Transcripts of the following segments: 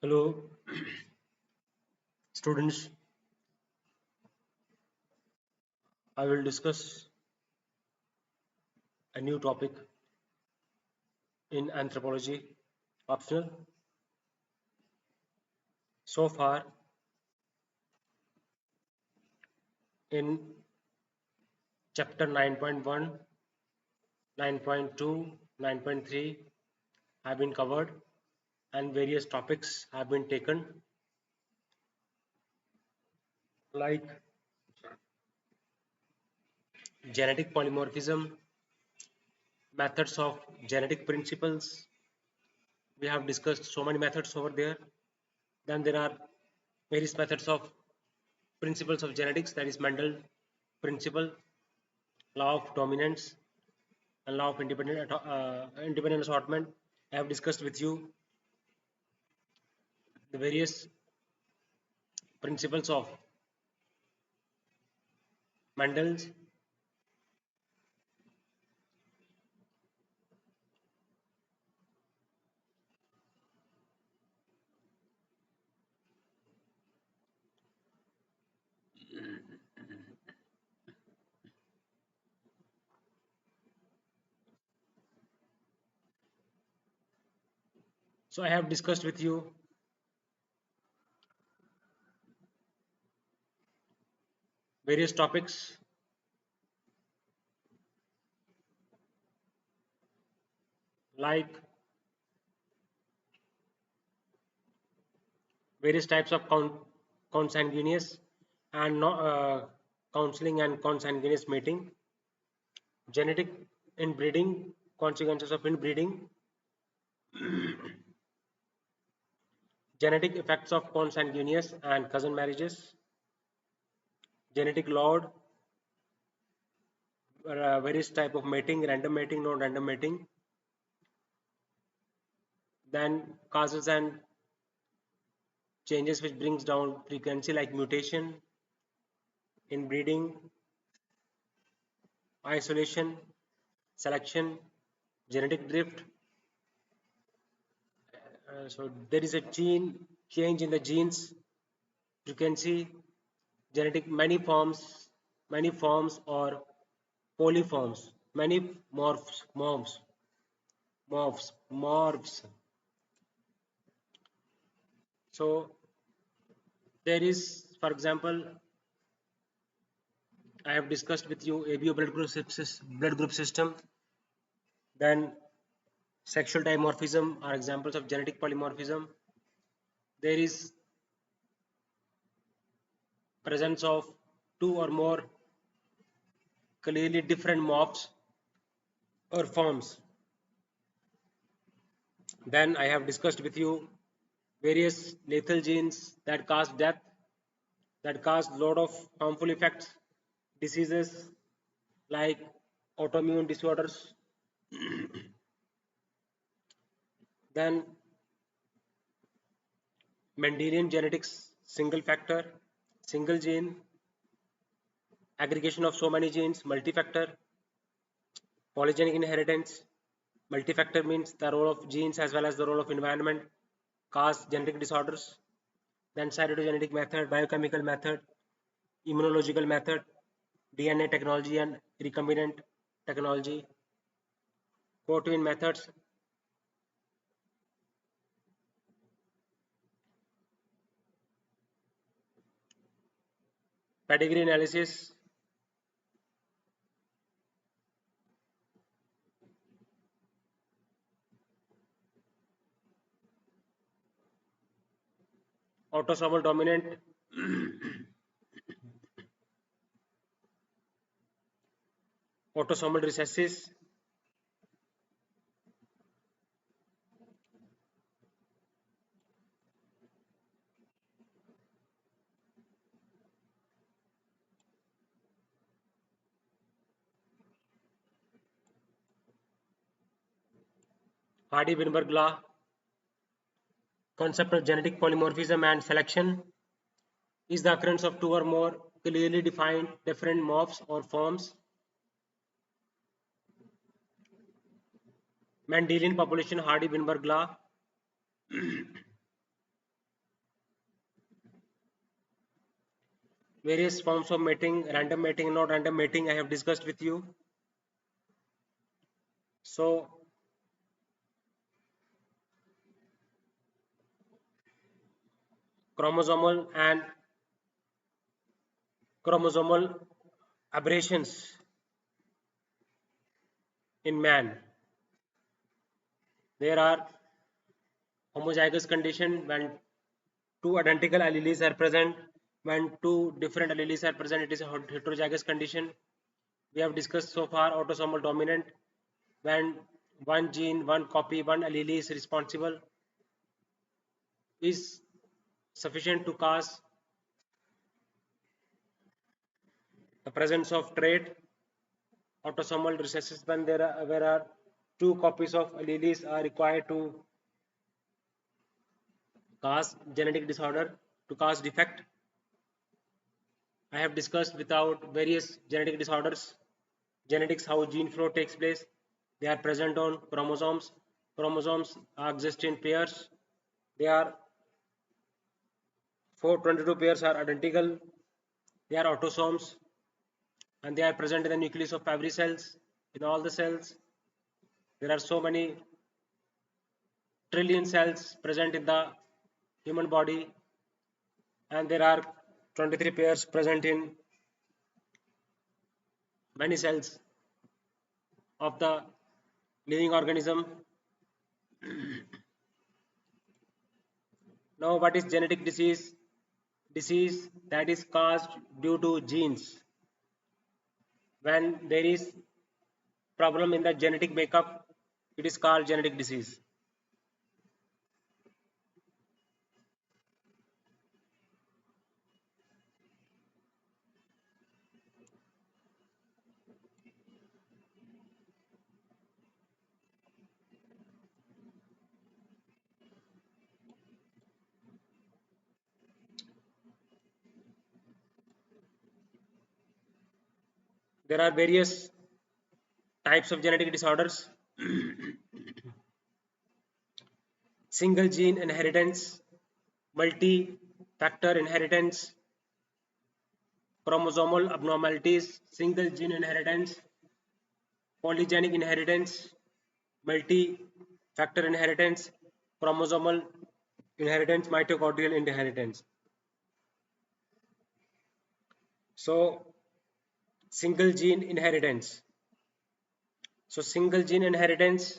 Hello, students. I will discuss a new topic in anthropology, optional. So far, in chapter 9.1, 9.2, 9.3 have been covered and various topics have been taken, like genetic polymorphism, methods of genetic principles. We have discussed so many methods over there. Then there are various methods of principles of genetics, that is Mendel principle, law of dominance, and law of independent assortment. I have discussed with you the various principles of Mendel's. So I have discussed with you various topics like various types of consanguineous and counseling and consanguineous mating, genetic inbreeding, consequences of inbreeding, genetic effects of consanguineous and cousin marriages, genetic load, various type of mating, random mating, non-random mating, then causes and changes which brings down frequency like mutation, inbreeding, isolation, selection, genetic drift. So there is a gene change in the genes frequency, genetic many forms or polyforms, many morphs. So there is, for example, I have discussed with you ABO blood group system. Then sexual dimorphism are examples of genetic polymorphism. There is presence of two or more clearly different morphs or forms. Then I have discussed with you various lethal genes that cause death, that cause lot of harmful effects, diseases like autoimmune disorders. Then Mendelian genetics, single factor, single gene, aggregation of so many genes, multifactor, polygenic inheritance. Multifactor means the role of genes as well as the role of environment cause genetic disorders. Then cytogenetic method, biochemical method, immunological method, DNA technology and recombinant technology, co-twin methods, pedigree analysis, autosomal dominant, autosomal recessive, Hardy-Weinberg law, concept of genetic polymorphism and selection is the occurrence of two or more clearly defined different morphs or forms. Mendelian population, Hardy-Weinberg law, various forms of mating, random mating, not random mating, I have discussed with you. So chromosomal and chromosomal aberrations in man. There are homozygous condition when two identical alleles are present. When two different alleles are present, it is a heterozygous condition. We have discussed so far autosomal dominant, when one gene, one copy, one allele is responsible, is sufficient to cause the presence of trait. Autosomal recessive, when there are two copies of alleles are required to cause genetic disorder, to cause defect. I have discussed without various genetic disorders, genetics, how gene flow takes place. They are present on chromosomes. Chromosomes exist in pairs. They are 422 pairs are identical. They are autosomes, and they are present in the nucleus of every cells. In all the cells, there are so many trillion cells present in the human body, and there are 23 pairs present in many cells of the living organism. Now, what is genetic disease? Disease that is caused due to genes. When there is problem in the genetic makeup, it is called genetic disease. There are various types of genetic disorders. Single gene inheritance, multi-factor inheritance, chromosomal abnormalities, single gene inheritance, polygenic inheritance, multi-factor inheritance, chromosomal inheritance, mitochondrial inheritance. So single gene inheritance. So single gene inheritance,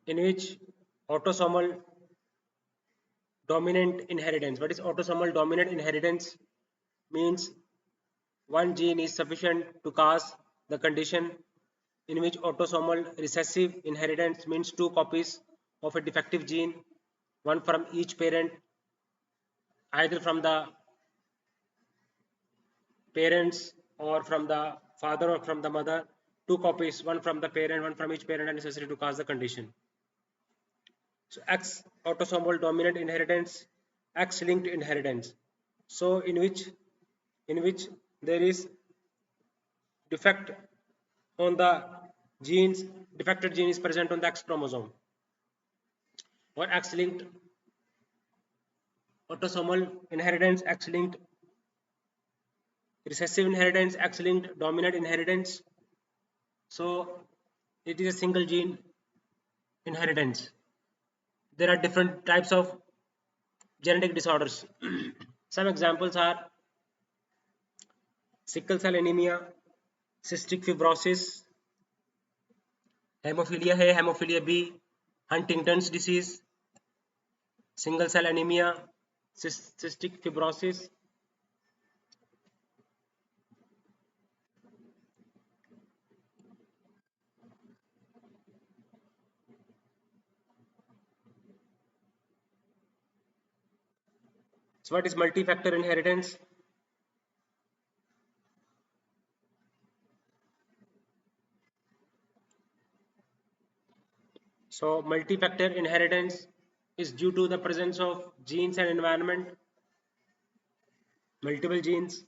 in which autosomal dominant inheritance. What is autosomal dominant inheritance? Means one gene is sufficient to cause the condition, in which autosomal recessive inheritance means two copies of a defective gene, one from each parent, either from the parents or from the father or from the mother. Two copies, one from the parent, one from each parent, are necessary to cause the condition. So X autosomal dominant inheritance, X linked inheritance. So in which there is defect on the genes, defected gene is present on the X chromosome. Or X linked autosomal inheritance, X linked recessive inheritance, X linked dominant inheritance. So it is a single gene inheritance. There are different types of genetic disorders. Some examples are sickle cell anemia, cystic fibrosis, haemophilia है, haemophilia B, Huntington's disease, single cell anaemia, cystic fibrosis. So what is multi-factor inheritance? So multi-factor inheritance is due to the presence of genes and environment, multiple genes.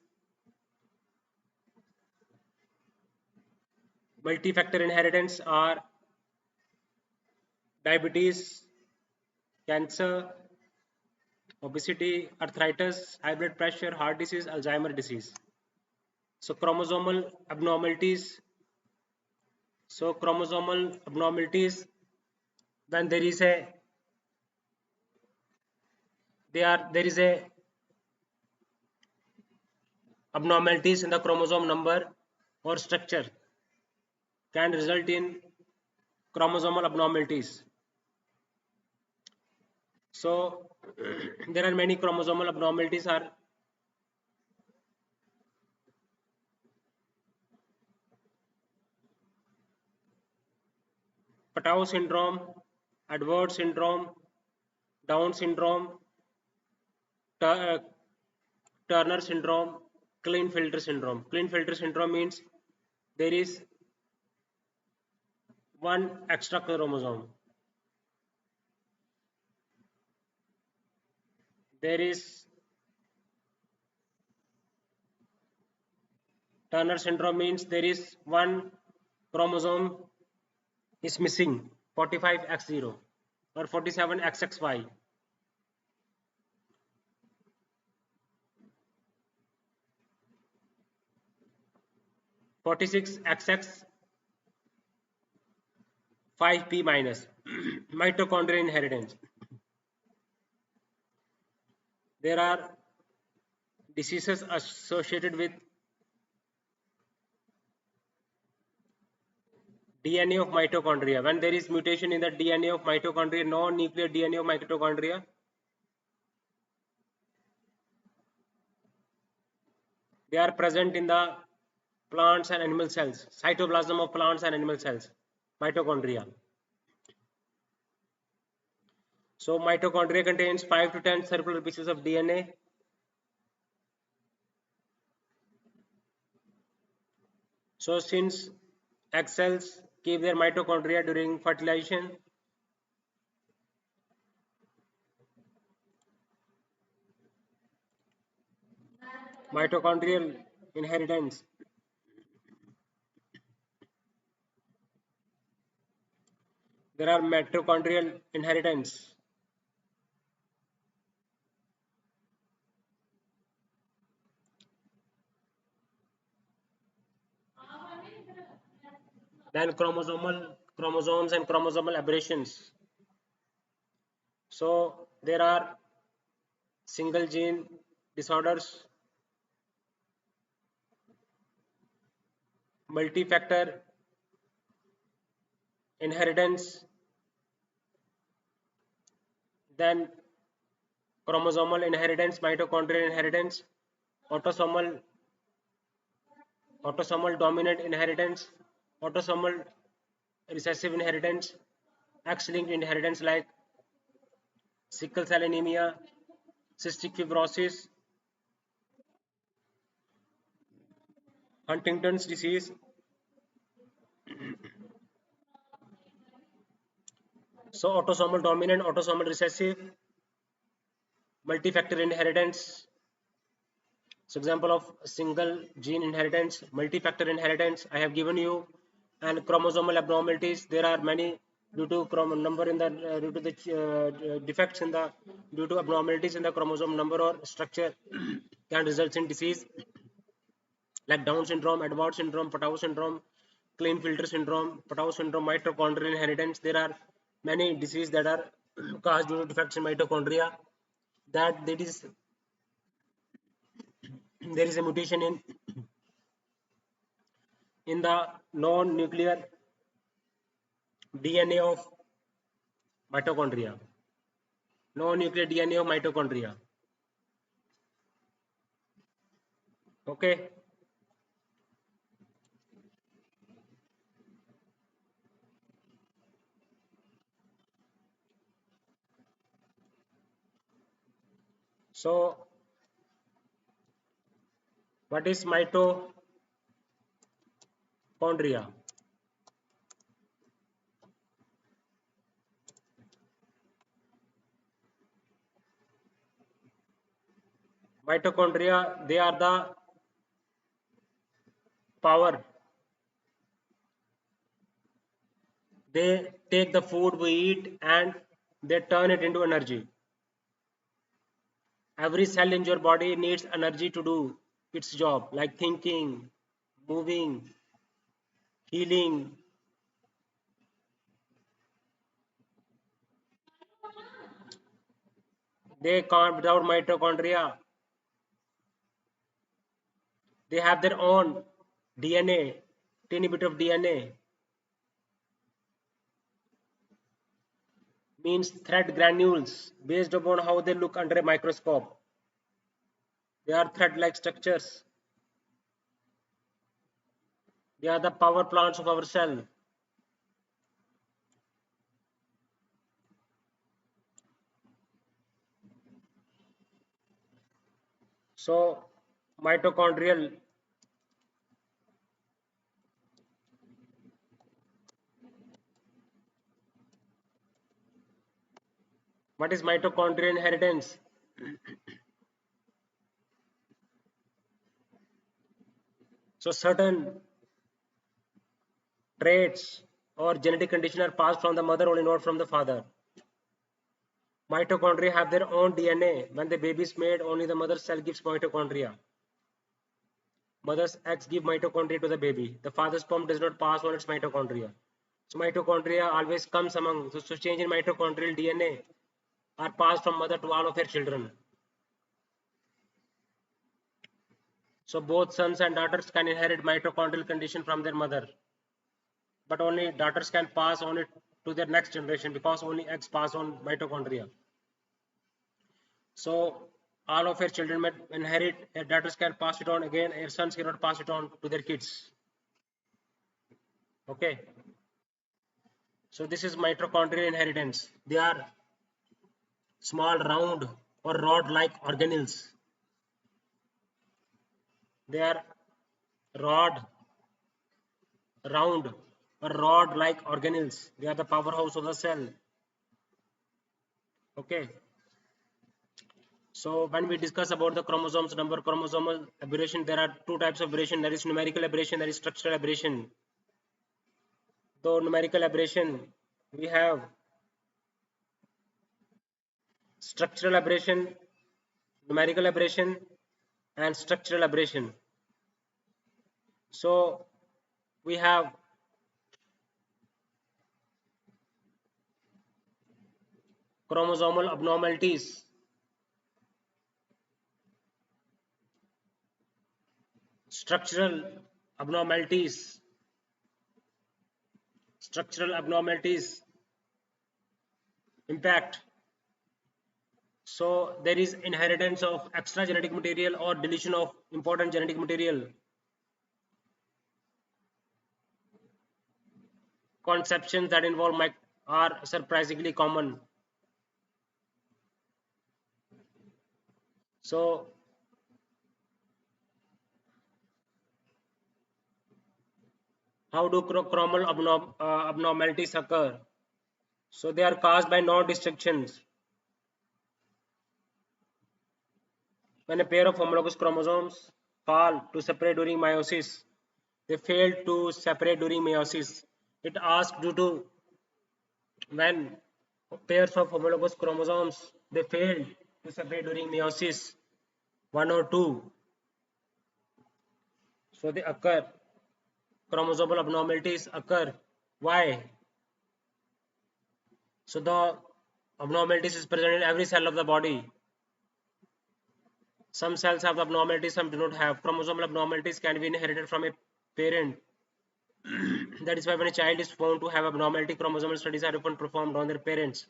Multi-factor inheritance are diabetes, cancer, obesity, arthritis, high blood pressure, heart disease, Alzheimer disease. So chromosomal abnormalities. So chromosomal abnormalities, when there is a abnormalities in the chromosome number or structure can result in chromosomal abnormalities. So there are many chromosomal abnormalities are Patau syndrome, Edwards syndrome, Down syndrome, uh, Turner syndrome, Klinefelter syndrome. Klinefelter syndrome means there is one extra chromosome. There is Turner syndrome means there is one chromosome is missing, 45X0 or 47XXY. 46XX 5p minus mitochondrial inheritance. There are diseases associated with DNA of mitochondria. When there is mutation in the DNA of mitochondria, non-nuclear DNA of mitochondria, they are present in the plants and animal cells, cytoplasm of plants and animal cells, mitochondria. So mitochondria contains 5 to 10 circular pieces of DNA. So since egg cells keep their mitochondria during fertilization, mitochondrial inheritance. There are mitochondrial inheritance. Then chromosomes and chromosomal aberrations. So there are single gene disorders, multi-factor inheritance, then chromosomal inheritance, mitochondrial inheritance, autosomal dominant inheritance, autosomal recessive inheritance, X-linked inheritance like sickle cell anemia, cystic fibrosis, Huntington's disease. So autosomal dominant, autosomal recessive, multi-factor inheritance. So example of single gene inheritance, multi-factor inheritance I have given you, and chromosomal abnormalities. There are many due to number in the due to the defects in the due to abnormalities in the chromosome number or structure can result in disease like Down syndrome, Edwards syndrome, Patau syndrome, Klinefelter syndrome, Patau syndrome, mitochondrial inheritance. There are many diseases that are caused due to defects in mitochondria. That there is a mutation in the non-nuclear DNA of mitochondria. Non-nuclear DNA of mitochondria. Okay. So, what is mitochondria? Mitochondria, they are the power. They take the food we eat and they turn it into energy. Every cell in your body needs energy to do its job, like thinking, moving, healing. They can't without mitochondria. They have their own DNA, teeny bit of DNA, means thread granules, based upon how they look under a microscope. They are thread-like structures. They are the power plants of our cell. So, mitochondrial, what is mitochondrial inheritance? So, certain traits or genetic condition are passed from the mother only, not from the father. Mitochondria have their own DNA. When the baby is made, only the mother's cell gives mitochondria. Mother's eggs give mitochondria to the baby. The father's sperm does not pass on its mitochondria. So mitochondria always comes among. So change in mitochondrial DNA are passed from mother to all of her children. So both sons and daughters can inherit mitochondrial condition from their mother. But only daughters can pass on it to their next generation because only eggs pass on mitochondria. So all of her children may inherit, their daughters can pass it on again, their sons cannot pass it on to their kids. Okay. So this is mitochondrial inheritance. They are small round or rod-like organelles. They are rod, round or rod-like organelles. They are the powerhouse of the cell. Okay. So when we discuss about the chromosomes number, chromosomal aberration, there are two types of aberration. There is numerical aberration, there is structural aberration. Though numerical aberration, we have structural aberration, numerical aberration, and structural aberration. So we have chromosomal abnormalities, structural abnormalities, structural abnormalities impact. So there is inheritance of extra genetic material or deletion of important genetic material. Conceptions that involve are surprisingly common. So how do chromosomal abnormalities occur? So they are caused by non-destructions. When a pair of homologous chromosomes fall to separate during meiosis, they fail to separate during meiosis. It asks due to when pairs of homologous chromosomes they fail to separate during meiosis 1 or 2. So they occur. Chromosomal abnormalities occur. Why? So the abnormalities is present in every cell of the body. Some cells have abnormalities, some do not have. Chromosomal abnormalities can be inherited from a parent. That is why when a child is found to have abnormality, chromosomal studies are often performed on their parents.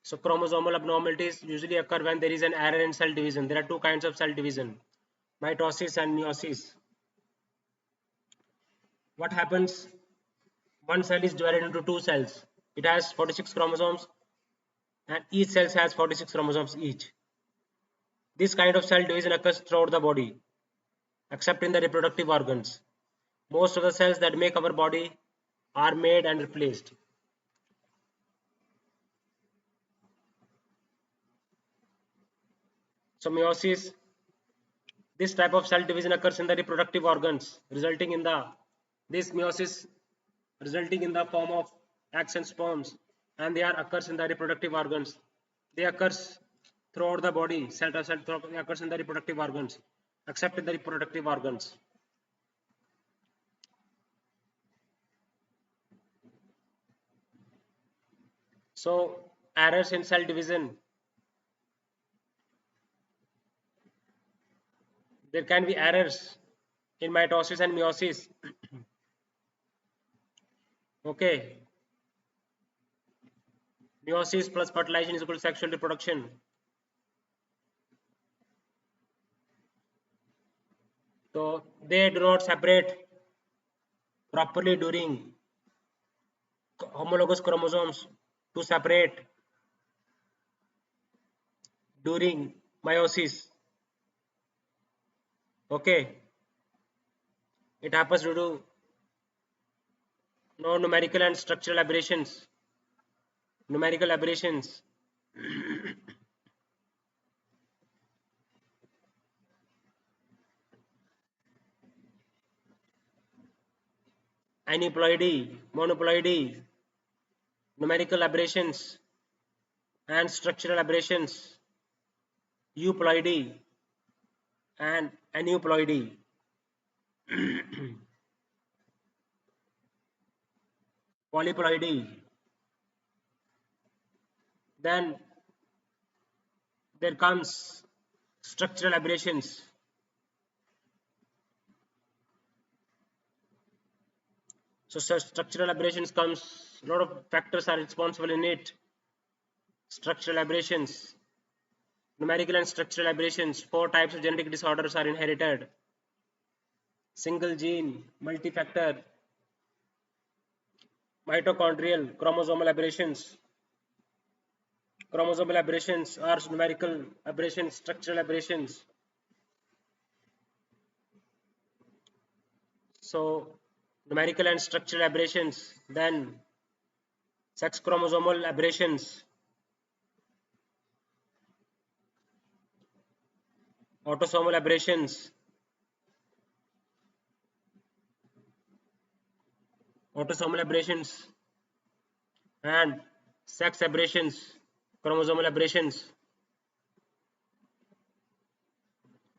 So chromosomal abnormalities usually occur when there is an error in cell division. There are two kinds of cell division, mitosis and meiosis. What happens? One cell is divided into two cells. It has 46 chromosomes and each cell has 46 chromosomes each. This kind of cell division occurs throughout the body, except in the reproductive organs. Most of the cells that make our body are made and replaced. So meiosis, this type of cell division occurs in the reproductive organs, resulting in the this meiosis resulting in the form of eggs and sperms, and they are occurs in the reproductive organs. They occurs throughout the body, cell to cell occurs in the reproductive organs, except in the reproductive organs. So errors in cell division. There can be errors in mitosis and meiosis. Okay. Meiosis plus fertilization is equal to sexual reproduction. So they do not separate properly during homologous chromosomes to separate during meiosis. Okay. It happens due to no numerical and structural aberrations. Numerical aberrations. Aneuploidy, monoploidy, numerical aberrations, and structural aberrations, euploidy and aneuploidy. Polyploidy. Then there comes structural aberrations. So structural aberrations comes, a lot of factors are responsible in it. Structural aberrations, numerical and structural aberrations. 4 types of genetic disorders are inherited. Single gene, multifactor, mitochondrial, chromosomal aberrations. Chromosomal aberrations are numerical aberrations, structural aberrations. So numerical and structural aberrations, then sex chromosomal aberrations, autosomal aberrations, and sex aberrations, chromosomal aberrations.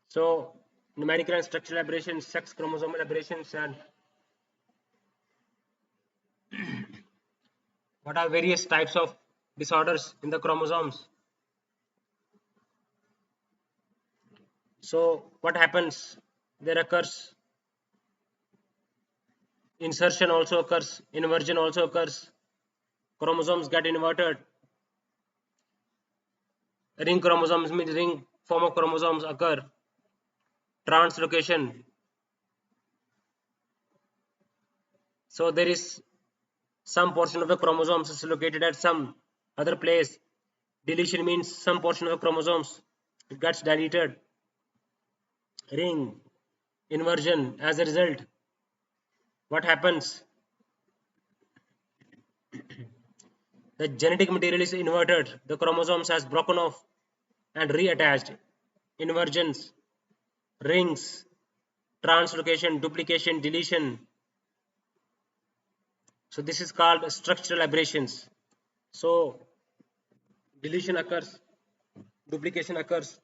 So numerical and structural aberrations, sex chromosomal aberrations, and what are various types of disorders in the chromosomes. So what happens? There occurs insertion also occurs, inversion also occurs, chromosomes get inverted. Ring chromosomes means ring form of chromosomes occur. Translocation. So there is some portion of the chromosomes is located at some other place. Deletion means some portion of the chromosomes it gets deleted. Ring. Inversion. As a result, what happens? The genetic material is inverted. The chromosomes has broken off and reattached. Inversions, rings, translocation, duplication, deletion. So this is called structural aberrations. So deletion occurs, duplication occurs,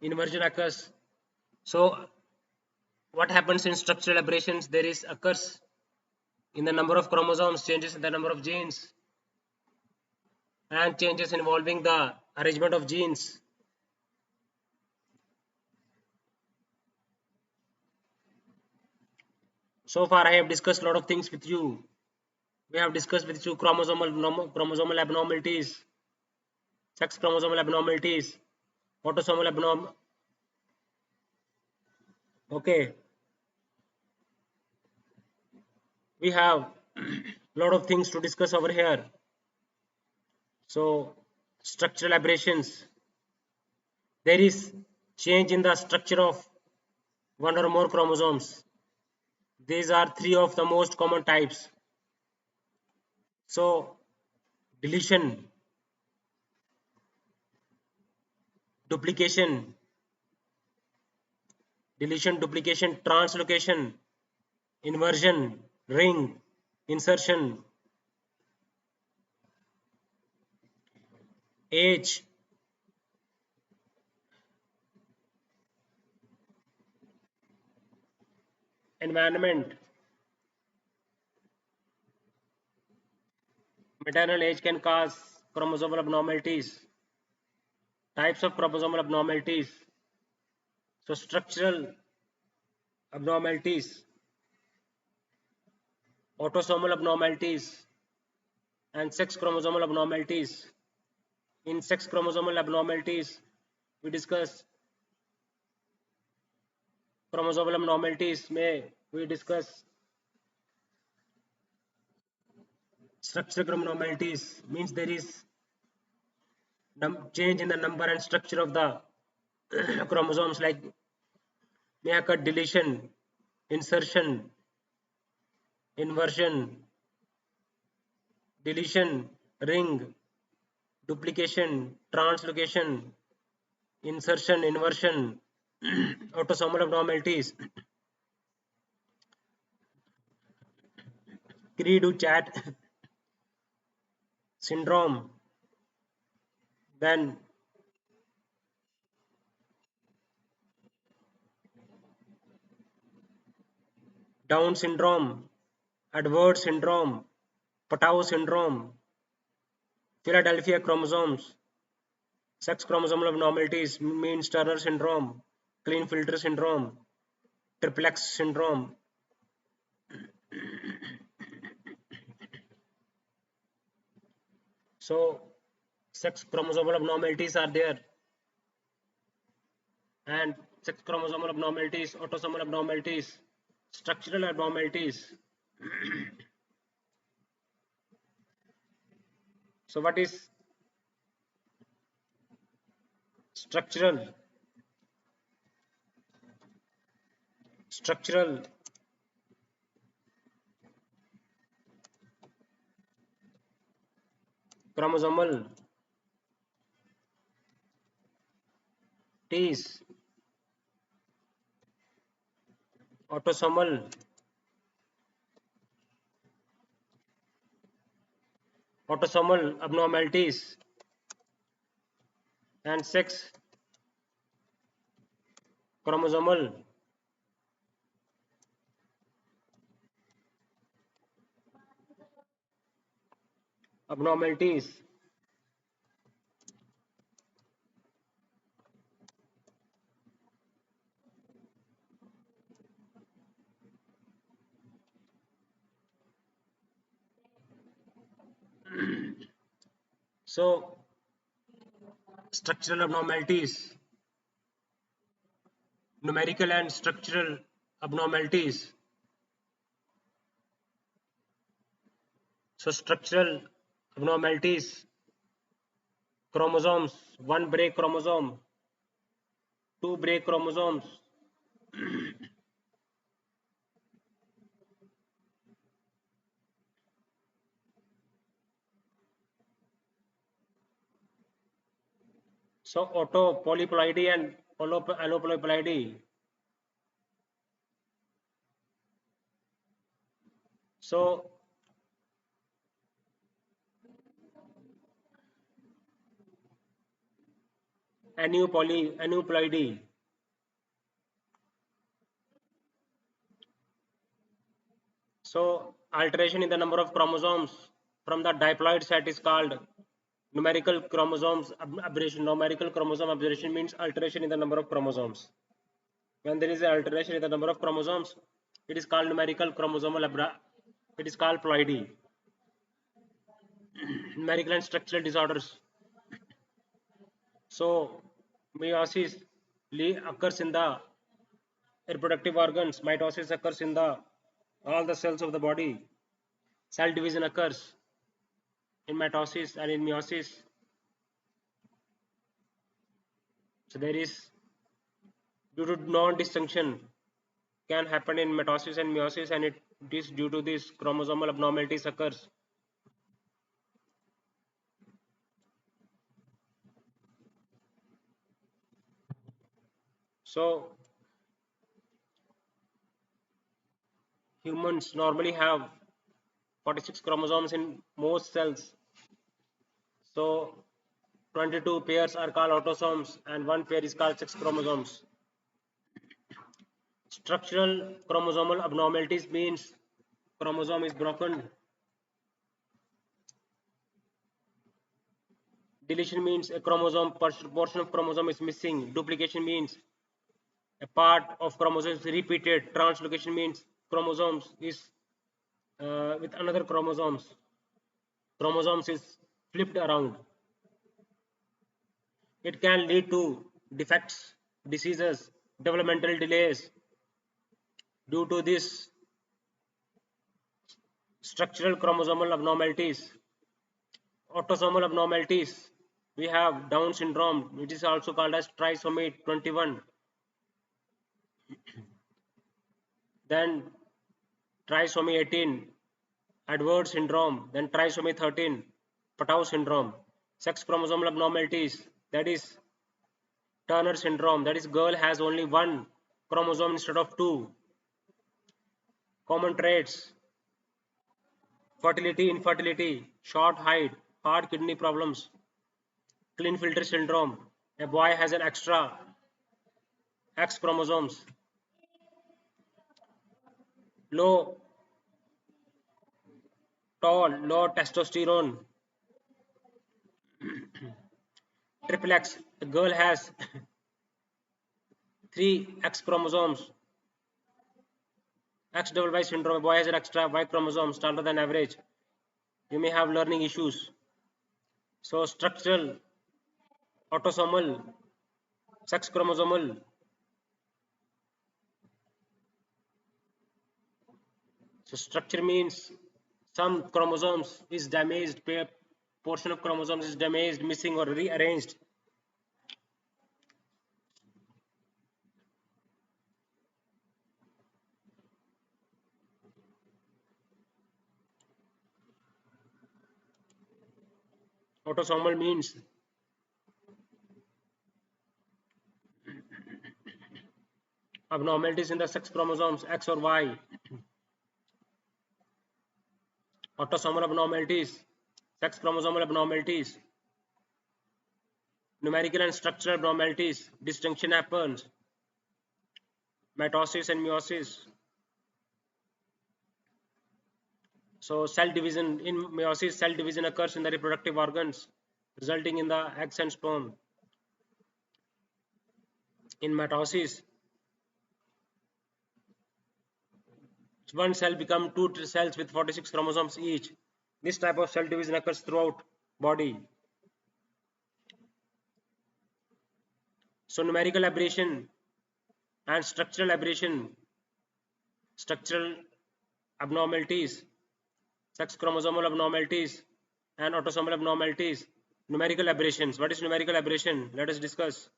inversion occurs. So what happens in structural aberrations? There is occurs in the number of chromosomes, changes in the number of genes, and changes involving the arrangement of genes. So far I have discussed a lot of things with you. We have discussed with you chromosomal abnormalities, sex chromosomal abnormalities, autosomal abnormal. Okay, we have a lot of things to discuss over here. So structural aberrations, there is change in the structure of one or more chromosomes. These are 3 of the most common types. So deletion, duplication, translocation, inversion, ring, insertion. age, environment. Maternal age can cause chromosomal abnormalities. Types of chromosomal abnormalities. So structural abnormalities, autosomal abnormalities, and sex chromosomal abnormalities. In sex chromosomal abnormalities, we discuss chromosomal abnormalities. May we discuss structural abnormalities? Means there is change in the number and structure of the chromosomes, like may occur deletion, insertion, inversion, deletion, ring, duplication, translocation, insertion, inversion, autosomal abnormalities, Cri-du-chat syndrome, then Down syndrome, Edward syndrome, Patau syndrome, Philadelphia chromosomes, sex chromosomal abnormalities means Turner syndrome, Klinefelter syndrome, triplex syndrome. So sex chromosomal abnormalities are there, and sex chromosomal abnormalities, autosomal abnormalities, structural abnormalities. So what is structural? Structural chromosomal T's, autosomal abnormalities, and sex chromosomal abnormalities. So structural abnormalities, numerical and structural abnormalities. So structural abnormalities, chromosomes, one break chromosome, two break chromosomes. So auto polyploidy and allopolyploidy. So aneuploidy. So alteration in the number of chromosomes from the diploid set is called numerical chromosomes aberration. Numerical chromosome aberration means alteration in the number of chromosomes. When there is an alteration in the number of chromosomes, it is called numerical chromosomal it is called ploidy. Numerical and structural disorders. So meiosis occurs in the reproductive organs. Mitosis occurs in the all the cells of the body. Cell division occurs in mitosis and in meiosis. So there is, due to non-disjunction can happen in mitosis and meiosis, and it is due to this chromosomal abnormalities occurs. So humans normally have 46 chromosomes in most cells. So 22 pairs are called autosomes and one pair is called sex chromosomes. Structural chromosomal abnormalities means chromosome is broken. Deletion means a chromosome portion of chromosome is missing. Duplication means a part of chromosome is repeated. Translocation means chromosomes is with another chromosomes is flipped around. It can lead to defects, diseases, developmental delays. Due to this structural chromosomal abnormalities, autosomal abnormalities, we have Down syndrome, which is also called as trisomy 21. Then trisomy 18, Edward syndrome. Then trisomy 13, Patau syndrome. Sex chromosomal abnormalities, that is Turner syndrome, that is girl has only one chromosome instead of two. Common traits: fertility, infertility, short height, hard kidney problems. Klinefelter syndrome, a boy has an extra X chromosomes. Low testosterone. Triple X, a girl has 3 X chromosomes. XYY syndrome, a boy has an extra Y chromosome, standard than average. You may have learning issues. So structural, autosomal, sex chromosomal. So structure means some chromosomes is damaged, portion of chromosomes is damaged, missing or rearranged. Autosomal means abnormalities in the sex chromosomes X or Y. Autosomal abnormalities, sex chromosomal abnormalities, numerical and structural abnormalities, distinction happens, mitosis and meiosis. So cell division, in meiosis, cell division occurs in the reproductive organs, resulting in the eggs and sperm. In mitosis, one cell becomes two cells with 46 chromosomes each. This type of cell division occurs throughout body. So numerical aberration and structural aberration, structural abnormalities, sex chromosomal abnormalities and autosomal abnormalities. Numerical aberrations. What is numerical aberration? Let us discuss.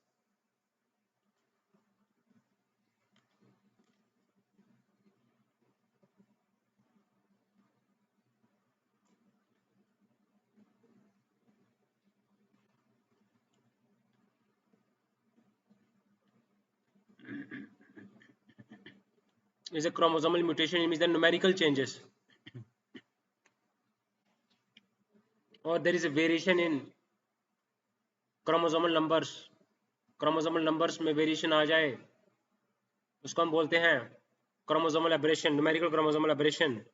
Is a chromosomal mutation, it means the numerical changes, or there is a variation in chromosomal numbers. Chromosomal numbers में variation आ जाए उसको हम बोलते हैं chromosomal aberration, numerical chromosomal aberration.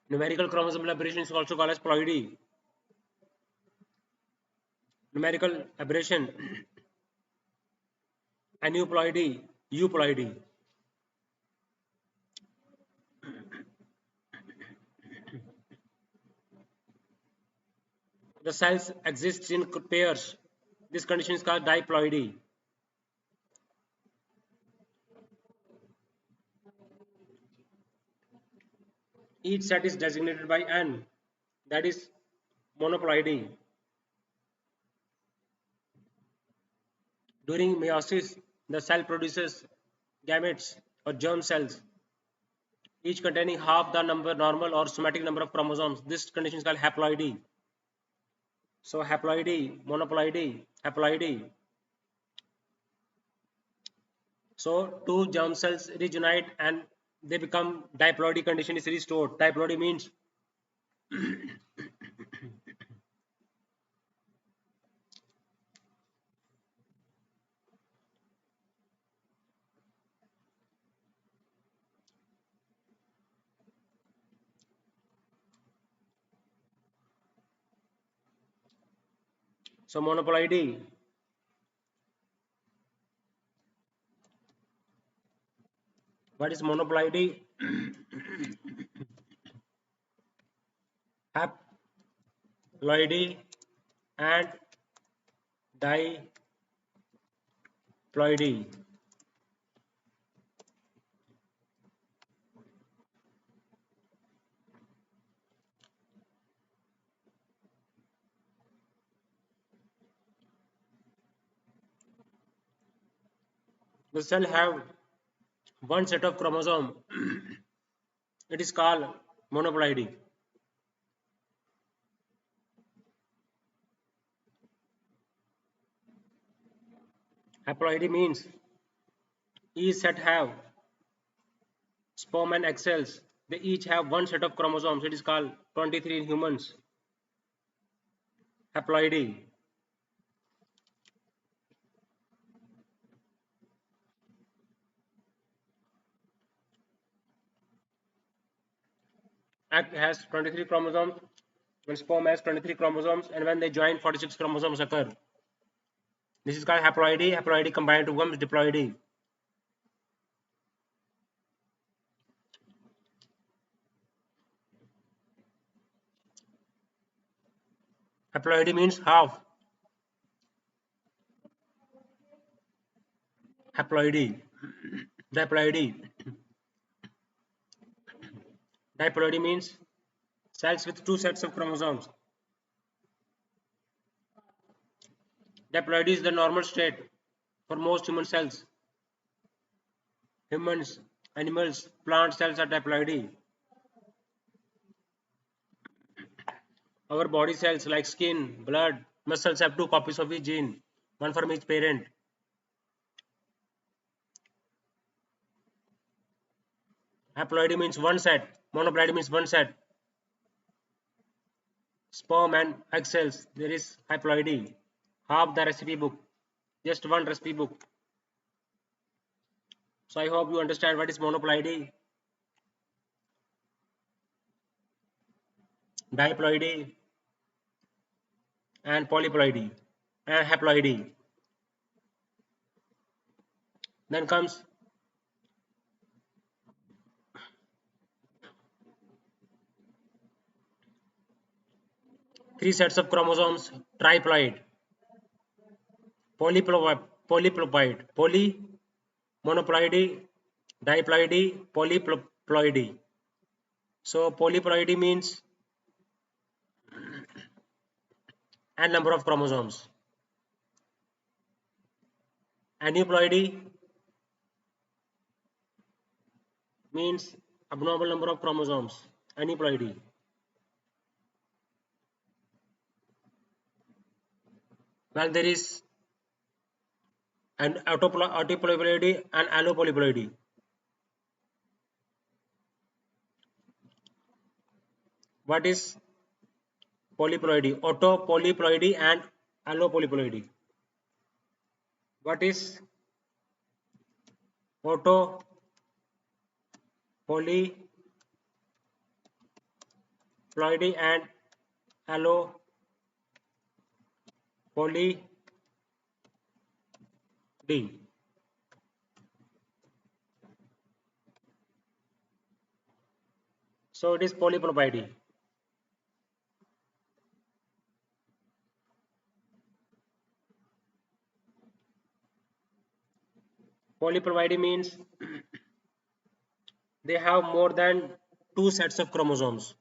Numerical chromosomal aberration is also called as ploidy. Numerical aberration, aneuploidy, euploidy. The cells exist in pairs. This condition is called diploidy. Each set is designated by N, that is monoploidy. During meiosis, the cell produces gametes or germ cells, each containing half the number normal or somatic number of chromosomes. This condition is called haploidy. So haploidy, monoploidy, haploidy. So two germ cells reunite and they become diploidy condition is restored. Diploidy means so monoploidy. What is monoploidy? Haploidy and diploidy. The cell have one set of chromosome. It is called monoploidy. Haploidy means each set have sperm and egg cells. They each have one set of chromosomes. It is called 23 in humans. Haploidy. Egg has 23 chromosomes. When sperm has 23 chromosomes, and when they join, 46 chromosomes occur. This is called haploidy. Haploidy combined to becomes diploidy. Haploidy means half. Haploidy. Diploidy. Diploidy means cells with two sets of chromosomes. Diploidy is the normal state for most human cells. Humans, animals, plant cells are diploidy. Our body cells like skin, blood, muscles have two copies of each gene, one from each parent. Haploidy means one set. Monoploidy means one set. Sperm and egg cells, there is haploidy. Half the recipe book. Just one recipe book. So I hope you understand what is monoploidy, diploidy, and polyploidy, and haploidy. Then comes three sets of chromosomes, triploid, polyploid, monoploidy, diploidy, polyploidy. So polyploidy means n number of chromosomes. Aneuploidy means abnormal number of chromosomes. Aneuploidy. Well, there is an autopolyploidy and allopolyploidy. What is polyploidy? Autopolyploidy and allopolyploidy. What is autopolyploidy and allopolydy? So it is polyploidy. Polyploidy means they have more than two sets of chromosomes.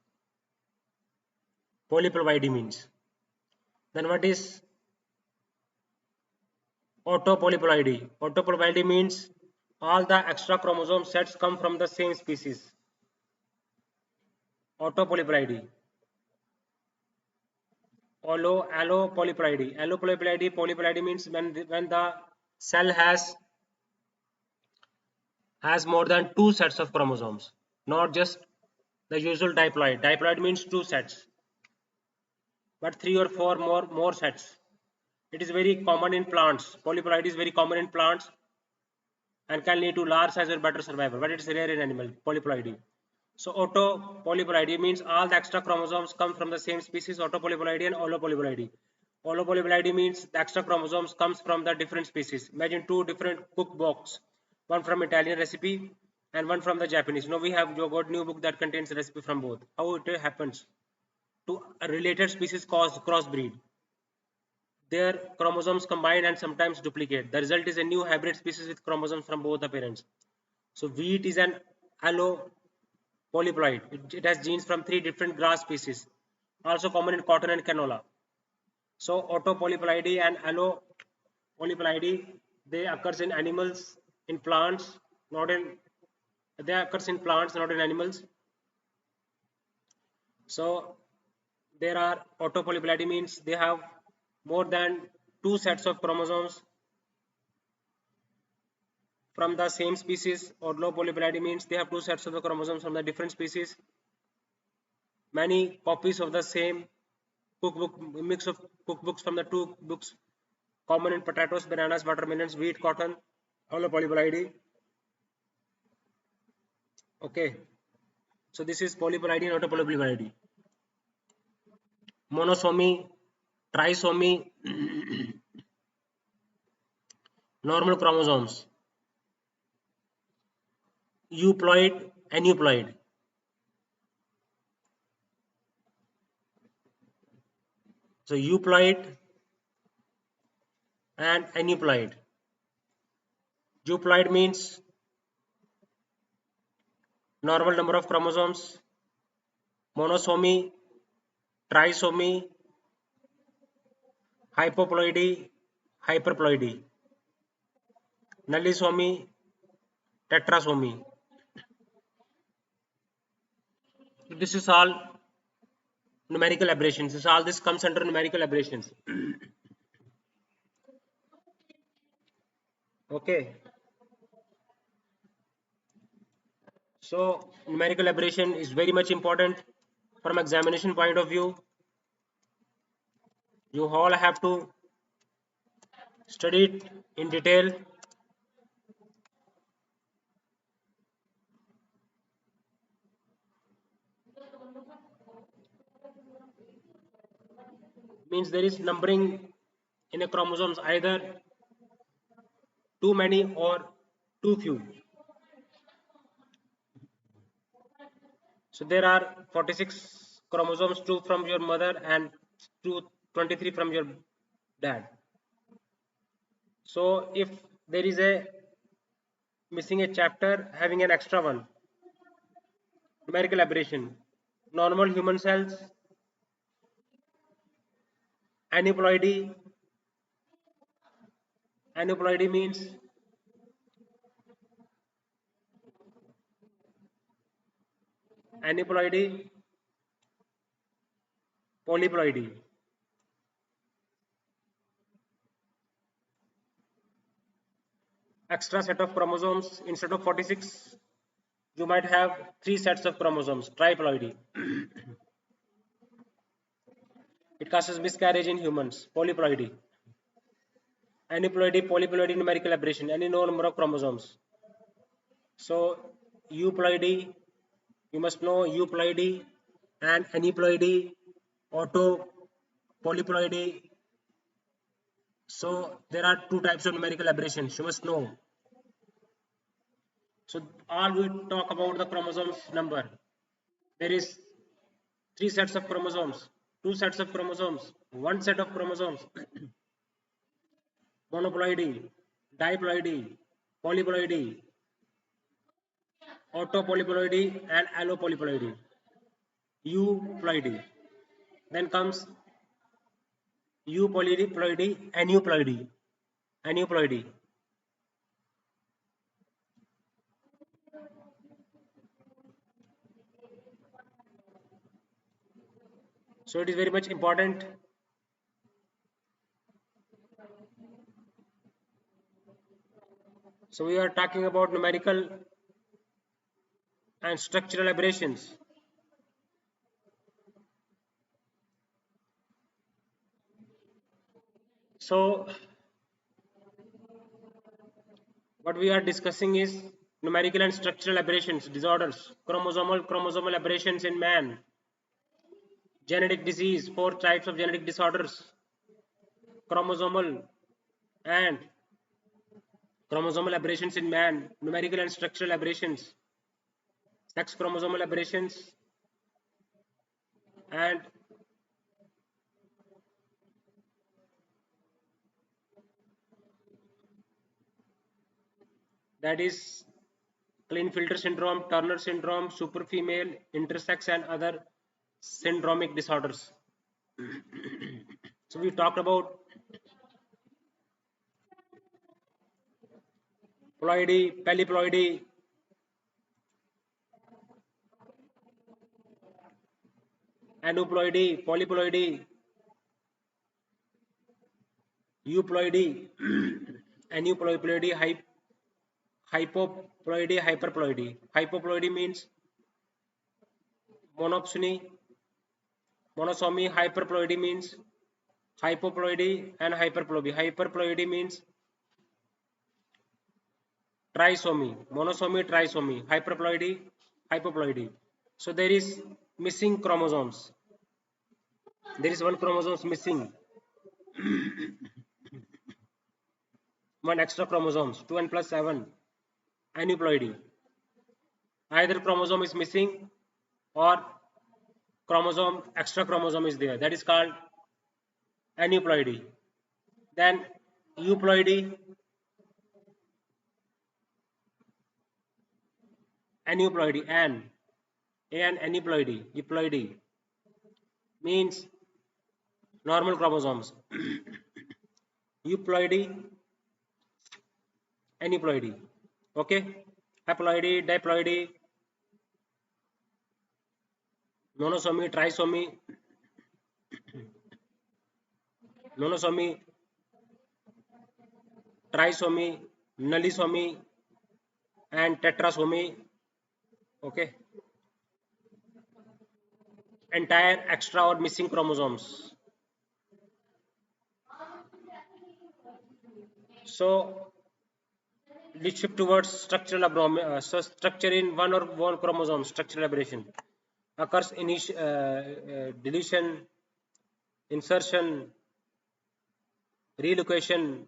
Polyploidy means. Then what is autopolyploidy? Autopolyploidy means all the extra chromosome sets come from the same species. Autopolyploidy. Allopolyploidy. Allopolyploidy, polyploidy means when the cell has has more than 2 sets of chromosomes, not just the usual diploid. Diploid means 2 sets, but 3 or 4 more sets. It is very common in plants. Polyploidy is very common in plants and can lead to large size or better survival, but it's rare in animal polyploidy. So autopolyploidy means all the extra chromosomes come from the same species, autopolyploidy and allopolyploidy. Allopolyploidy means the extra chromosomes comes from the different species. Imagine two different cookbooks, one from Italian recipe and one from the Japanese. Now we have got new book that contains recipe from both. How it happens? To a related species cause crossbreed. Their chromosomes combine and sometimes duplicate. The result is a new hybrid species with chromosomes from both the parents. So wheat is an allopolyploid. It has genes from 3 different grass species, also common in cotton and canola. So autopolyploidy and allopolyploidy, they occurs in animals, in plants, not in they occurs in plants, not in animals. So there are autopolyploidy means they have more than 2 sets of chromosomes from the same species. Or low polyploidy means they have 2 sets of the chromosomes from the different species. Many copies of the same cookbook, mix of cookbooks from the two books, common in potatoes, bananas, watermelons, wheat, cotton, all polyploidy. Okay, so this is polyploidy and autopolyploidy. Monosomy, trisomy, normal chromosomes, euploid, aneuploid. So euploid and aneuploid. Euploid means normal number of chromosomes. Monosomy, trisomy, hypoploidy, hyperploidy. Nullisomy, tetrasomy. This is all numerical aberrations. All this comes under numerical aberrations. Okay. So numerical aberration is very much important from examination point of view. You all have to study it in detail. Means there is numbering in a chromosomes, either too many or too few. So there are 46 chromosomes, 2 from your mother and 23 from your dad. So if there is a missing a chapter having an extra one, numerical aberration. Normal human cells, aneuploidy. Aneuploidy means aneuploidy, polyploidy. Extra set of chromosomes, instead of 46, you might have 3 sets of chromosomes, triploidy. It causes miscarriage in humans, polyploidy. Aneuploidy, polyploidy, numerical aberration, any no number of chromosomes. So euploidy, you must know euploidy and aneuploidy, autopolyploidy. So there are 2 types of numerical aberrations, you must know. So all we talk about the chromosomes number. There is 3 sets of chromosomes, 2 sets of chromosomes, 1 set of chromosomes, monoploidy, diploidy, polyploidy, autopolyploidy and allopolyploidy, euploidy. Then comes eupolyploidy, aneuploidy, aneuploidy. So it is very much important. So we are talking about numerical and structural aberrations. So what we are discussing is numerical and structural aberrations, disorders, chromosomal aberrations in man, genetic disease, four types of genetic disorders, chromosomal and chromosomal aberrations in man, numerical and structural aberrations, sex chromosomal aberrations, and that is Klinefelter syndrome, Turner syndrome, super female, intersex, and other syndromic disorders. So we talked about ploidy, polyploidy, aneuploidy, polyploidy, euploidy, aneuploidy, hypoploidy, hyperploidy. Hypoploidy means monopsony, monosomy. Hyperploidy means hypoploidy and hyperploidy. Hyperploidy means trisomy, monosomy, trisomy, hyperploidy, hypoploidy. So there is missing chromosomes. There is one chromosome missing, one extra chromosomes, 2n plus 7, aneuploidy. Either chromosome is missing or extra chromosome is there. That is called aneuploidy. Then euploidy, aneuploidy, an aneuploidy, euploidy means normal chromosomes. Euploidy, aneuploidy. Okay, haploidy, diploidy, monosomy, trisomy, monosomy, trisomy, nullisomy, and tetrasomy. Okay, entire extra or missing chromosomes. So let's shift towards structural so structure in one or more chromosome. Structural aberration occurs in deletion, insertion, relocation,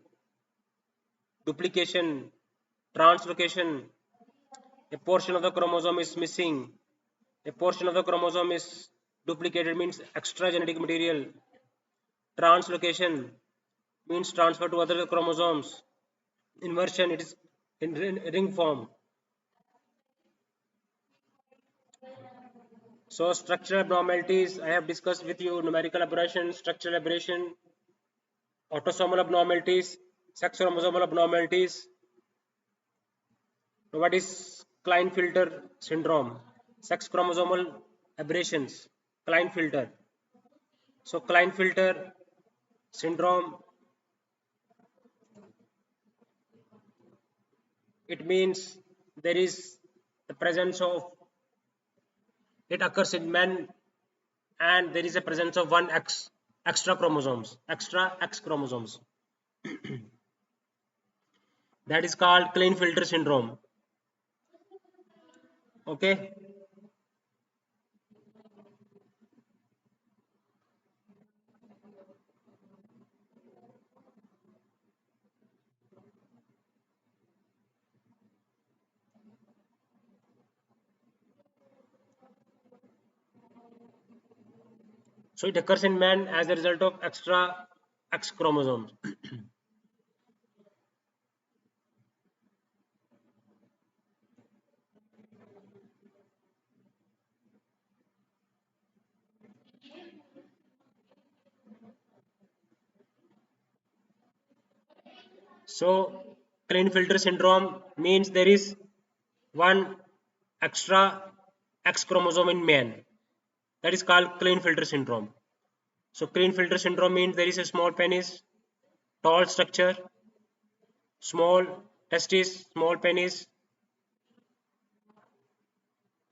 duplication, translocation. A portion of the chromosome is missing, a portion of the chromosome is duplicated, means extra genetic material. Translocation means transfer to other chromosomes. Inversion, it is in ring form. So structural abnormalities I have discussed with you: numerical aberration, structural aberration, autosomal abnormalities, sex chromosomal abnormalities. What is Klinefelter syndrome? Sex chromosomal aberrations, Klinefelter. So Klinefelter syndrome, it means there is the presence of, it occurs in men and there is a presence of one extra chromosomes, extra X chromosomes. That is called Klinefelter syndrome. Okay. So it occurs in man as a result of extra X chromosomes. So Klinefelter syndrome means there is one extra X chromosome in man. That is called Klinefelter syndrome. So Klinefelter syndrome means there is a small penis, tall structure, small testis, small penis,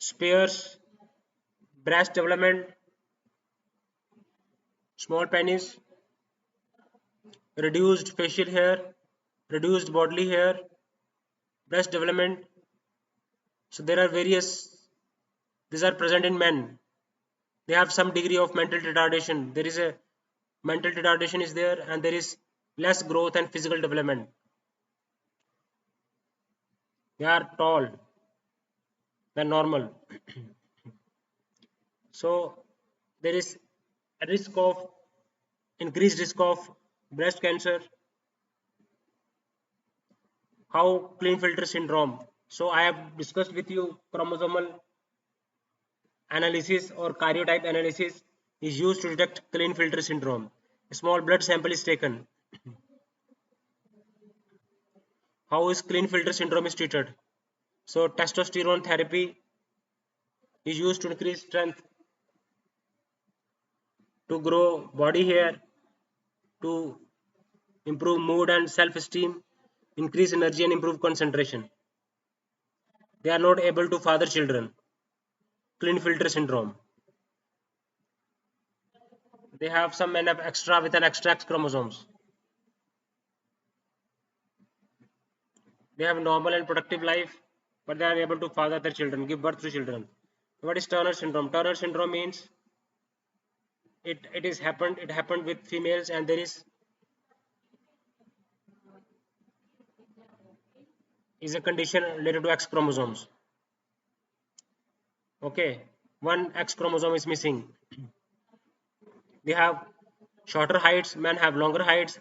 spares breast development, small penis, reduced facial hair, reduced bodily hair, breast development. So there are various, these are present in men. They have some degree of mental retardation. There is a mental retardation is there, and there is less growth and physical development. They are tall than normal. So there is a risk of increased risk of breast cancer. How Klinefelter syndrome. So I have discussed with you chromosomal analysis or karyotype analysis is used to detect Klinefelter syndrome. A small blood sample is taken. How is Klinefelter syndrome is treated? So testosterone therapy is used to increase strength, to grow body hair, to improve mood and self-esteem, increase energy and improve concentration. They are not able to father children. Klinefelter syndrome. They have some extra with an extra X chromosomes. They have normal and productive life, but they are able to father their children, give birth to children. What is Turner syndrome? Turner syndrome means it happened with females, and there is a condition related to X chromosomes. Okay, one X chromosome is missing. They have shorter heights, men have longer heights.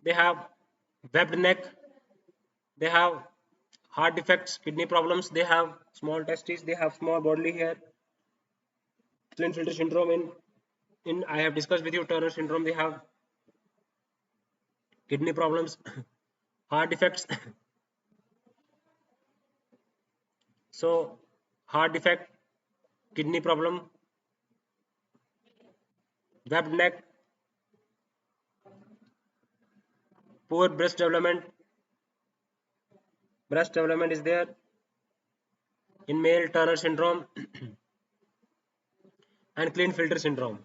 They have webbed neck. They have heart defects, kidney problems. They have small testes. They have small bodily hair. Klinefelter syndrome in I have discussed with you Turner syndrome. They have kidney problems, heart defects. So heart defect, kidney problem, webbed neck, poor breast development is there in male. Turner syndrome and Klinefelter syndrome.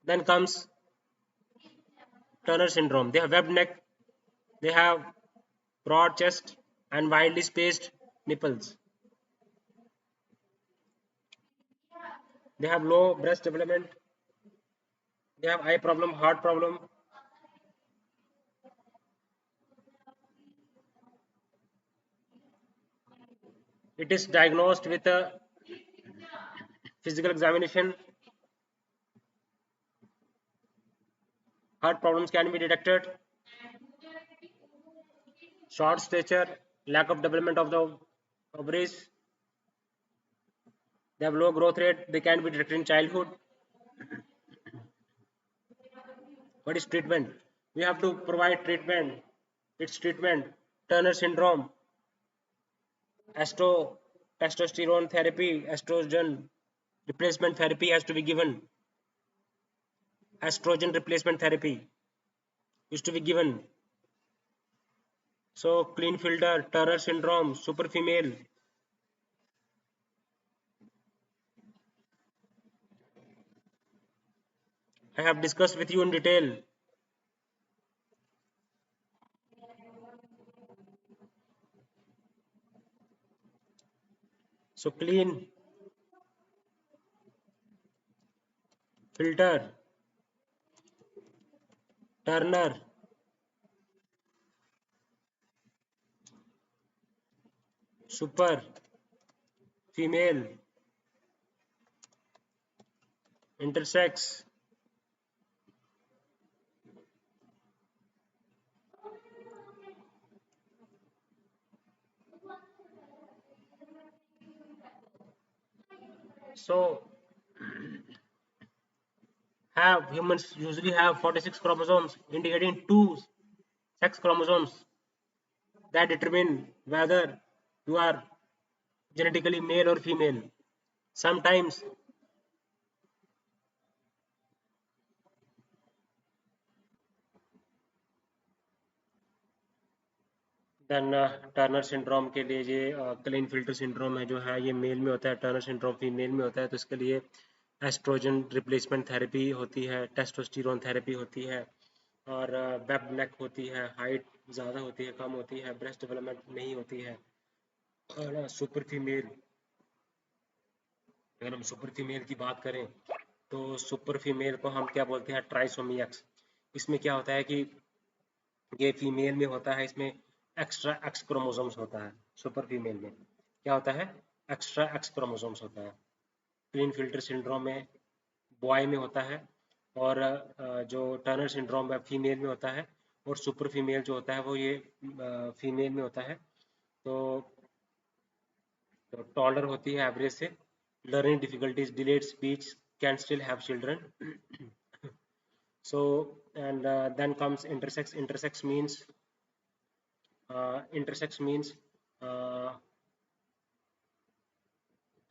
Then comes Turner syndrome. They have webbed neck, they have broad chest and widely spaced nipples. They have low breast development. They have eye problem, heart problem. It is diagnosed with a physical examination. Heart problems can be detected. Short stature, lack of development of the ovaries. They have low growth rate. They can be detected in childhood. What is treatment? We have to provide treatment. Its treatment. Turner syndrome, testosterone therapy, estrogen replacement therapy has to be given. Estrogen replacement therapy is to be given. So Klinefelter, Turner syndrome, super female. I have discussed with you in detail. So clean filter, Turner, super female, intersex. So have humans usually have 46 chromosomes, indicating two sex chromosomes that determine whether you are genetically male or female. Sometimes then Turner syndrome के लिए ये क्लीनफिल्टर syndrome है जो है ये mail में होता है, टर्नर सिंड्रोम फीमेल में होता है। तो इसके लिए एस्ट्रोजन रिप्लेसमेंट थेरेपी होती है, टेस्टोस्टेरोन थेरेपी होती है, और वेब नेक होती है, हाइट ज़्यादा होती है, कम होती है, ब्रेस्ट डेवलपमेंट नहीं होती है। और सुपर फीमेल, अगर हम सुपर फीमेल की बात करें तो सुपर फीमेल को हम क्या बोलते हैं, ट्राइसोमी एक्स। इसमें क्या होता है कि ये फीमेल में होता है, इसमें एक्स्ट्रा एक्स क्रोमोसोम्स होता है। सुपर फीमेल में क्या होता है, एक्स्ट्रा एक्स क्रोमोसोम्स होता है। क्लीनफिल्टर सिंड्रोम में बॉय में होता है, और जो टर्नर सिंड्रोम है फीमेल में होता है, और सुपर फीमेल जो होता है वो ये फीमेल में होता है। तो, टॉलर होती है एवरेज से, learning difficulties, delayed speech, can still have children. So, and then comes intersex. Intersex means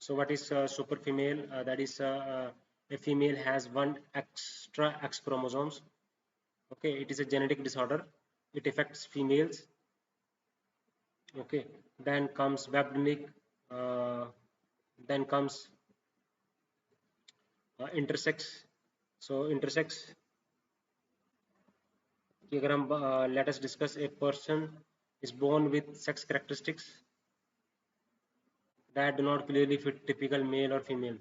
so what is super female? That is a female has one extra X chromosomes. Okay, it is a genetic disorder. It affects females. Okay, then comes Webnick. Then comes intersex. So intersex. अगर हम let us discuss, a person is born with sex characteristics that do not clearly fit typical male or female.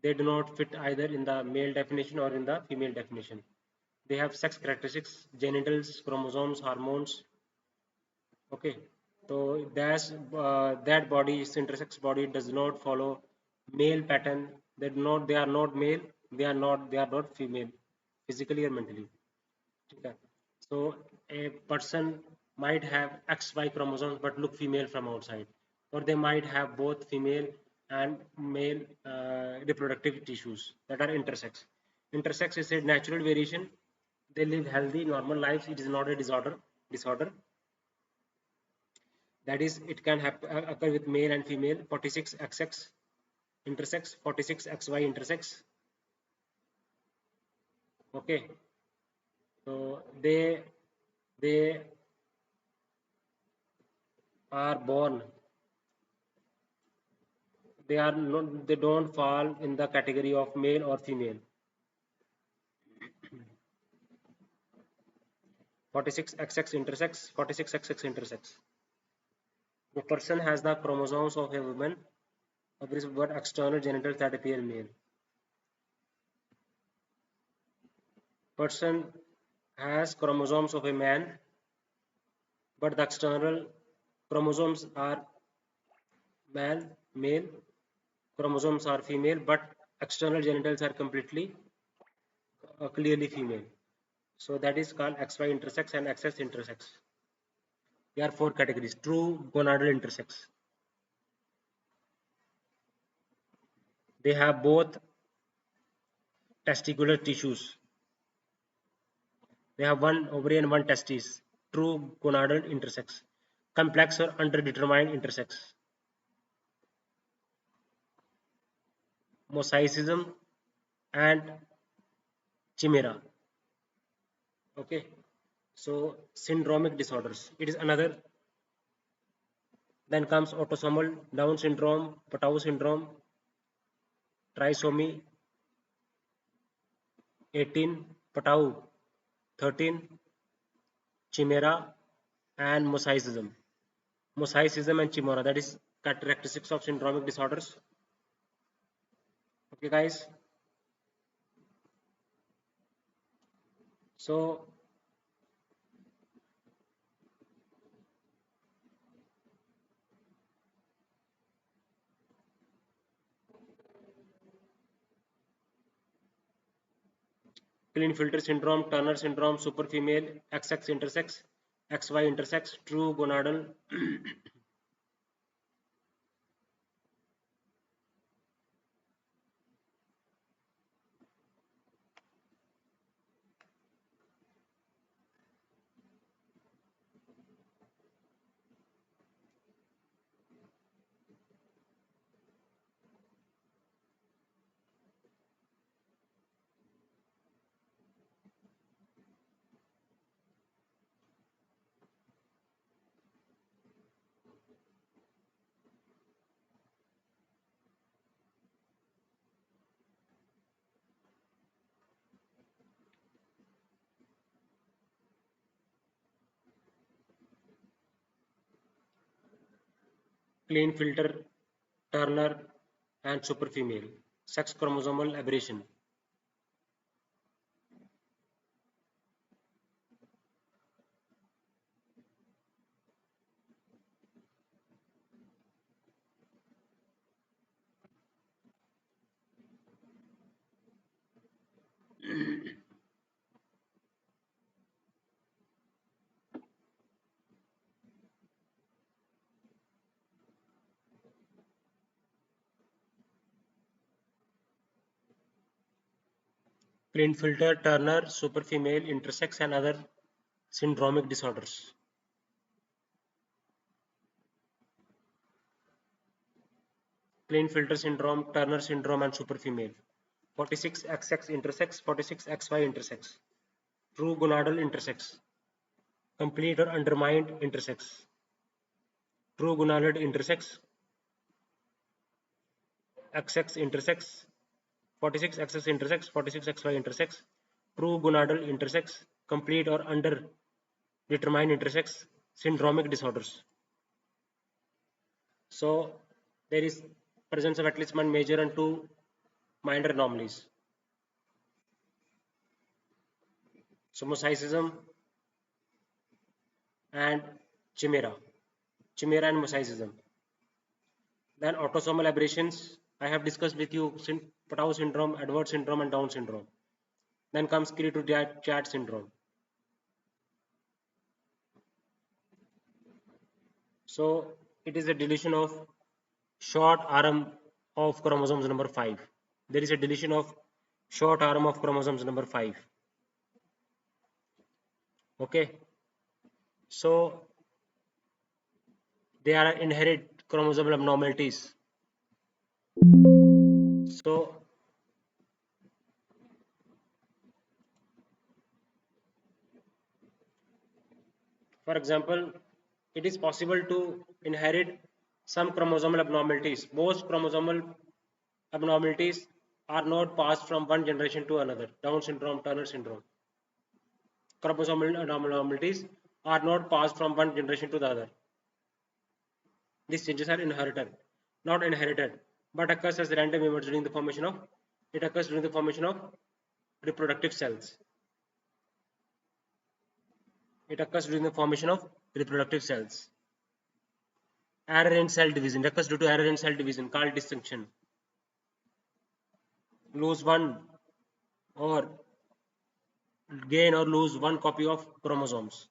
They do not fit either in the male definition or in the female definition. They have sex characteristics, genitals, chromosomes, hormones. Okay, so that body, is intersex body, does not follow male pattern. They are not male. They are not female, physically or mentally. Okay. So a person might have XY chromosomes but look female from outside, or they might have both female and male reproductive tissues that are intersex. Intersex is a natural variation. They live healthy, normal lives. It is not a disorder. That is, it can occur with male and female. 46XX intersex, 46XY intersex. Okay, so they are born, they don't fall in the category of male or female. 46XX intersex, 46XX intersex. The person has the chromosomes of a woman, but external genitals that appear male. Person has chromosomes of a man, but the external chromosomes are male, chromosomes are female, but external genitals are completely clearly female. So that is called XY intersex and XX intersex. There are 4 categories. True gonadal intersex. They have both testicular tissues. They have one ovary and one testis. True gonadal intersex. Complex or underdetermined intersex. Mosaicism and chimera. Okay, so syndromic disorders, it is another. Then comes autosomal Down syndrome, Patau syndrome, trisomy 18, Patau 13, chimera, and mosaicism. Mosaicism and chimera, that is characteristics of syndromic disorders. Okay, guys. So Klinefelter syndrome, Turner syndrome, super female, XX intersex, XY intersex, true gonadal. Klinefelter, Turner, and superfemale. Sex chromosomal aberration. Klinefelter, Turner, superfemale, intersex, and other syndromic disorders. Klinefelter syndrome, Turner syndrome, and superfemale. 46XX intersex, 46XY intersex. True gonadal intersex. Complete or undermined intersex. True gonadal intersex. XX intersex. 46XX intersex, 46XY intersex. True gonadal intersex. Complete or underdetermined intersex. Syndromic disorders. So there is presence of at least one major and two minor anomalies. So mosaicism and chimera and mosaicism. Then autosomal aberrations, I have discussed with you Patau syndrome, Edwards syndrome, and Down syndrome. Then comes Cri-du-chat syndrome. So it is a deletion of short arm of chromosomes number 5. There is a deletion of short arm of chromosomes number 5. Okay. So they are inherent chromosomal abnormalities. So for example, it is possible to inherit some chromosomal abnormalities. Most chromosomal abnormalities are not passed from one generation to another. Down syndrome, Turner syndrome. Chromosomal abnormalities are not passed from one generation to the other. These changes are inherited, not inherited, but occurs as random events during the formation of. It occurs during the formation of reproductive cells. It occurs during the formation of reproductive cells. Error in cell division occurs due to error in cell division, called distinction. Lose one or gain or lose one copy of chromosomes.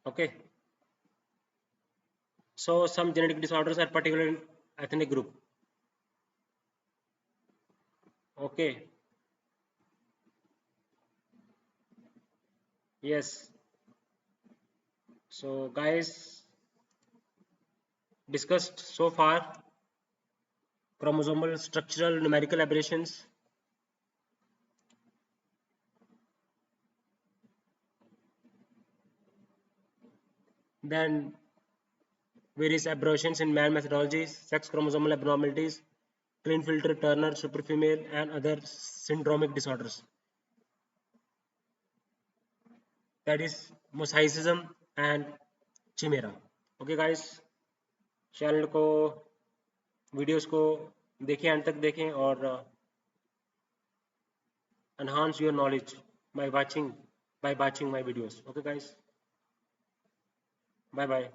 Okay. So some genetic disorders are particular in ethnic group. Okay. Yes. So guys, discussed so far chromosomal structural numerical aberrations. Then various aberrations in man methodologies, sex chromosomal abnormalities, Klinefelter, Turner, superfemale, and other syndromic disorders. That is mosaicism and chimera. Okay guys, channel को videos को देखें, अंत तक देखें और enhance your knowledge by watching my videos. Okay guys, bye bye.